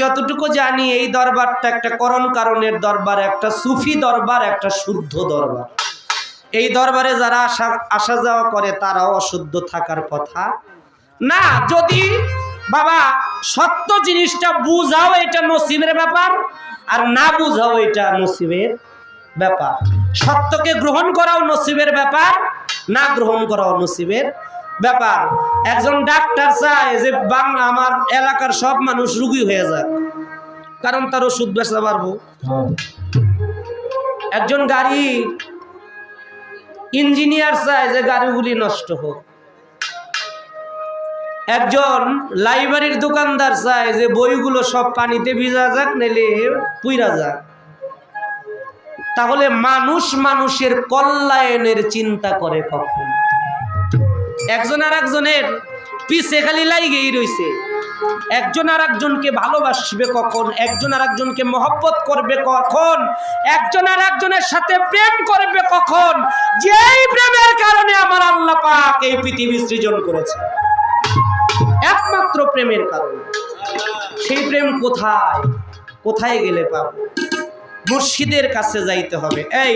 যতটুকু জানি এই দরবারটা একটা করণ কারণের দরবার, একটা সুফি দরবার, একটা শুদ্ধ দরবার। এই দরবারে যারা আসা যাওয়া করে তারাও অশুদ্ধ থাকার কথা না। যদি বাবা সত্য জিনিসটা বুঝাও এটা নসিবের ব্যাপার, আর না বুঝাও এটা নসিবের ব্যাপার। সত্যকে গ্রহণ করাও নসিবের ব্যাপার, না গ্রহণ করাও নসিবের ব্যাপার। একজন ডাক্তার চায় যে বাংলা আমার এলাকার সব মানুষ রোগী হয়ে যাক, কারণ তার ওষুধ বেচা পারবো। একজন গাড়ি ইঞ্জিনিয়ার চায় যে গাড়িগুলি নষ্ট হোক। একজন লাইব্রেরির দোকানদার চায় যে বইগুলো সব পানিতে ভিজা যাক, নাইলে পুইরা যাক। তাহলে মানুষ মানুষের কল্যাণের চিন্তা করে কখন? একজন আর একজনের পিছে খালি লাইগেই রইছে। একজন আর একজনকে ভালোবাসবে কখন? একজন আর একজনকে মহব্বত করবে কখন? একজন আর একজনের সাথে প্রেম করবে কখন? যেই প্রেমের কারণে আমার আল্লাহ পাক এই পৃথিবী সৃজন করেছে, একমাত্র প্রেমের কারণে। সেই প্রেম কোথায়? কোথায় গেলে পাবো? মুর্শিদের কাছে যাইতে হবে। এই